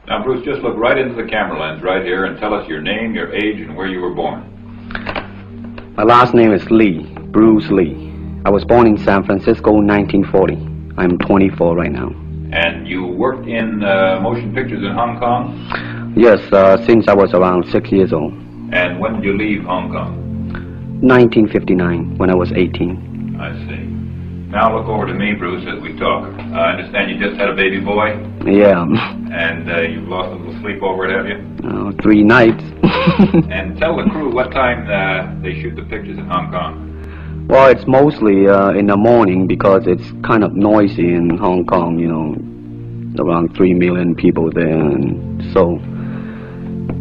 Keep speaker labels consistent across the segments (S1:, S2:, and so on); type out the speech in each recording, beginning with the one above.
S1: Now, Bruce, just look right into the camera lens right here and tell us your name, your age, and where you were born.
S2: My last name is Lee, Bruce Lee. I was born in San Francisco in 1940. I'm 24 right now.
S1: And you worked in motion pictures in Hong Kong?
S2: Yes, since I was around 6 years old.
S1: And when did you leave Hong Kong?
S2: 1959, when I was 18.
S1: I see. Now look over to me, Bruce, as we talk. I understand you just had a baby boy?
S2: Yeah.
S1: And you've lost a little sleep over it, have you?
S2: 3 nights.
S1: And tell the crew what time they shoot the pictures in Hong Kong.
S2: Well, it's mostly in the morning because it's kind of noisy in Hong Kong, you know, around 3 million people there. And so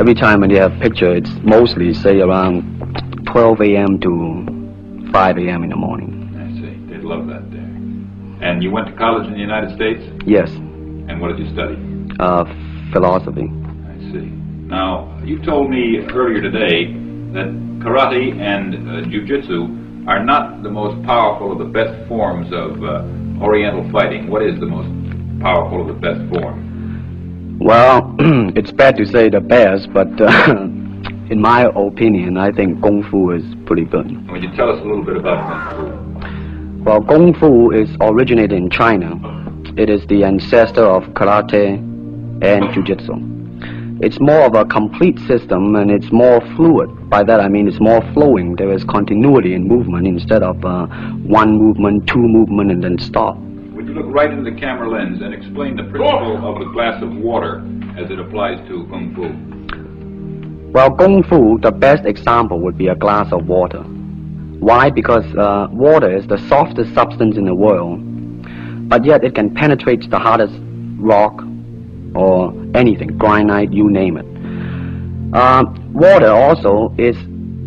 S2: every time when they have picture, it's mostly, say, around 12 a.m. to 5 a.m. in the morning.
S1: I see. They'd love that there. And you went to college in the United States?
S2: Yes.
S1: And what did you study?
S2: Philosophy.
S1: I see. Now, you told me earlier today that karate and jiu-jitsu are not the most powerful of the best forms of Oriental fighting. What is the most powerful of the best form?
S2: Well, it's bad to say the best, but in my opinion, I think Kung Fu is pretty good.
S1: Would you tell us a little bit about Kung Fu?
S2: Well, Kung Fu is originated in China. It is the ancestor of karate and jiu-jitsu. It's more of a complete system and it's more fluid. By that I mean it's more flowing. There is continuity in movement instead of one movement, two movement, and then stop.
S1: Would you look right into the camera lens and explain the principle of the glass of water as it applies to Kung Fu?
S2: Well, Kung Fu, the best example would be a glass of water. Why? Because water is the softest substance in the world, but yet it can penetrate the hardest rock or anything, granite, you name it. Water also is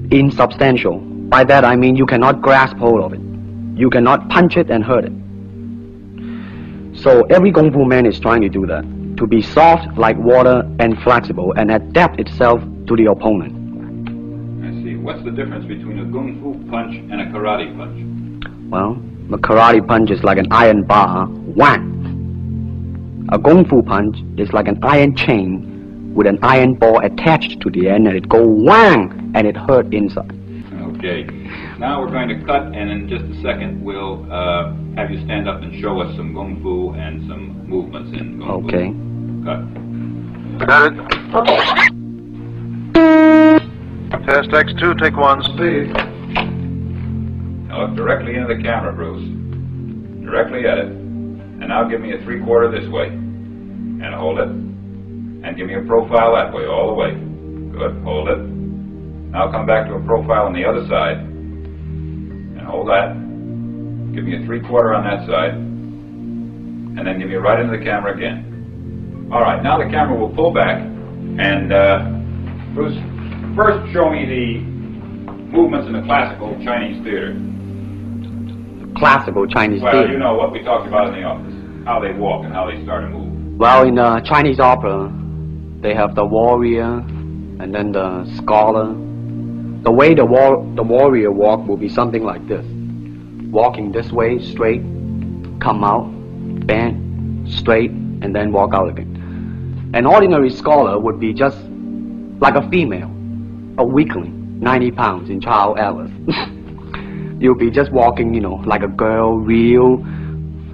S2: insubstantial. By that I mean you cannot grasp hold of it. You cannot punch it and hurt it. So every Kung Fu man is trying to do that, to be soft like water and flexible and adapt itself to the opponent.
S1: I see. What's the difference between a Kung Fu punch and a karate punch?
S2: Well, a karate punch is like an iron bar, whang. A Kung Fu punch is like an iron chain with an iron ball attached to the end, and it go whang, and it hurt inside.
S1: Okay. Now we're going to cut, and in just a second we'll have you stand up and show us some Kung Fu and some movements in Kung Fu.
S2: Okay.
S1: Cut.
S3: Got it. Test X2, take 1, speed.
S1: Now look directly into the camera, Bruce. Directly at it. And now give me a 3/4 this way. And hold it. And give me a profile that way, all the way. Good, hold it. Now come back to a profile on the other side. And hold that. Give me a 3/4 on that side. And then give me right into the camera again. All right, now the camera will pull back. And Bruce, first show me the movements in the classical Chinese theater.
S2: Classical Chinese
S1: Well,
S2: theater.
S1: you know what we talked about in the office. How they walk and how they start to move.
S2: Well, in Chinese opera, they have the warrior and then the scholar. The way the warrior walk will be something like this. Walking this way, straight, come out, bend, straight, and then walk out again. An ordinary scholar would be just like a female, a weakling, 90 pounds in child Alice. You'll be just walking, you know, like a girl, real,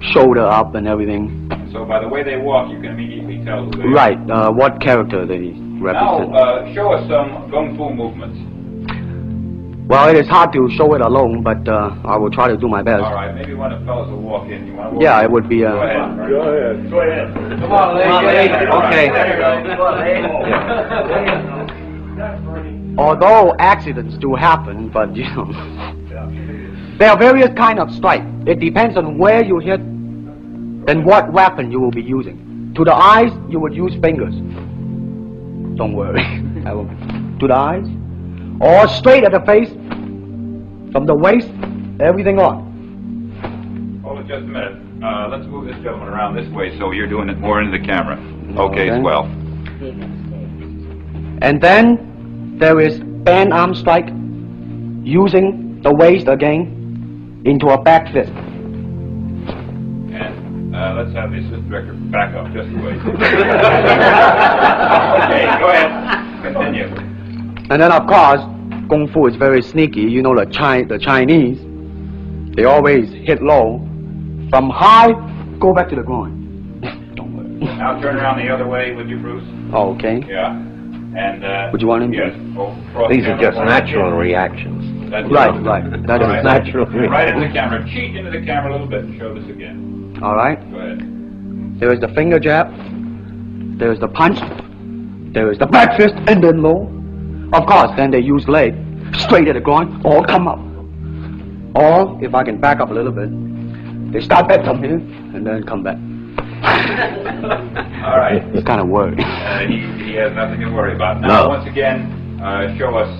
S2: shoulder up and everything.
S1: So by the way they walk, you can immediately tell who they are.
S2: Right, what character they represent.
S1: Now, show us some Kung Fu movements.
S2: Well, it is hard to show it alone, but I will try to do my best.
S1: All right, maybe one of the fellows will walk in. You want to walk
S2: Yeah,
S1: in?
S2: it would be...
S1: Go ahead.
S3: Go ahead.
S1: Go ahead.
S3: Come on, lady.
S2: Okay. Although accidents do happen, but you know, there are various kind of strike. It depends on where you hit and what weapon you will be using. To the eyes, you would use fingers. Don't worry. To the eyes, or straight at the face, from the waist, everything on.
S1: Hold it just a minute. Let's move this gentleman around this way so you're doing it more into the camera. Okay,
S2: Okay.
S1: swell.
S2: And then there is band arm strike, using the waist again into a back fist.
S1: And let's have the assistant director back up just a way.
S2: And then, of course, Kung Fu is very sneaky. You know, the Chinese, they always hit low. From high, go back to the groin. Don't worry.
S1: Now turn around the other way, would you, Bruce?
S2: Oh, okay.
S1: Yeah. And,
S2: Would you want him to?
S1: Yes. Cross
S4: These
S1: the
S4: are just
S1: camera.
S4: natural reactions.
S1: That's
S2: Right,
S1: it.
S2: right. That
S1: All
S2: is
S1: right.
S2: natural.
S1: Right into the camera. Cheat into the camera a little bit and show this again.
S2: All right.
S1: Go ahead.
S2: There is the finger jab. There is the punch. There is the back fist and then low. Of course, then they use leg straight at the groin or come up. Or, if I can back up a little bit, they start back from here and then come back.
S1: All right.
S2: It's kind of worried.
S1: He has nothing to worry about. Now,
S4: No.
S1: once again, show us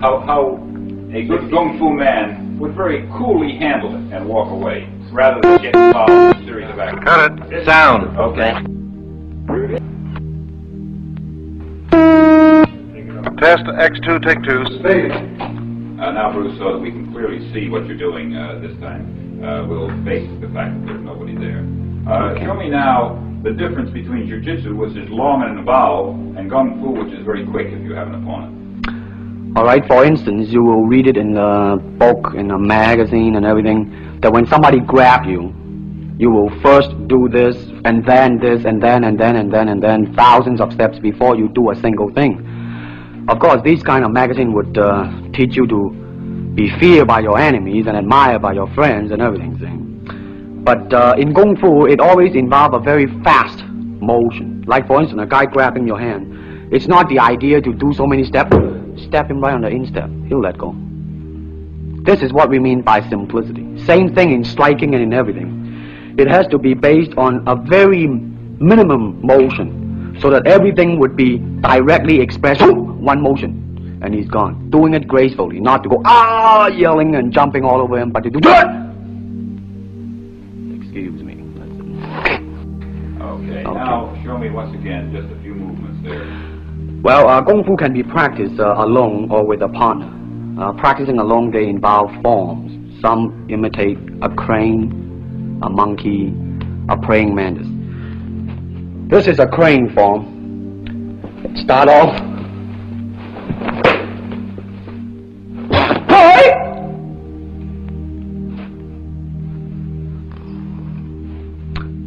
S1: how a good Kung Fu man would very coolly handle it and walk away, rather than get involved in a series of actions.
S3: Cut it.
S4: Sound.
S1: Okay.
S3: Test X2, take 2.
S1: Now, Bruce, so that we can clearly see what you're doing this time, we'll face the fact that there's nobody there. Show me now the difference between Jiu-Jitsu, which is long and involved, and Kung Fu, which is very quick if you have an opponent.
S2: All right, for instance, you will read it in a book, in a magazine and everything, that when somebody grab you, you will first do this, and then this, and then, and then, and then, and then, thousands of steps before you do a single thing. Of course, these kind of magazine would teach you to be feared by your enemies and admired by your friends and everything. See? But in Kung Fu, it always involves a very fast motion. Like, for instance, a guy grabbing your hand. It's not the idea to do so many steps. Step him right on the instep. He'll let go. This is what we mean by simplicity. Same thing in striking and in everything. It has to be based on a very minimum motion, so that everything would be directly expressed. One motion, and he's gone. Doing it gracefully, not to go yelling and jumping all over him, but to do it. Excuse me.
S1: Okay. Now, show me once again just a few movements there.
S2: Well, Kung Fu can be practiced alone or with a partner. Practicing alone, they involve forms. Some imitate a crane, a monkey, a praying mantis. This is a crane form. Start off.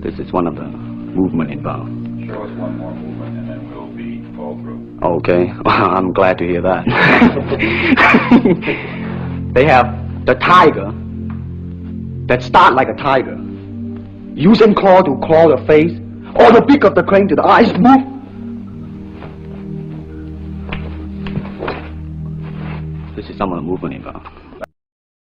S2: This is one of the movement involved.
S1: Show us one more movement and then we'll be all through.
S2: Okay, I'm glad to hear that. They have the tiger that start like a tiger, using claw to claw the face, or the beak of the crane to the eyes move. This is some of the movement involved.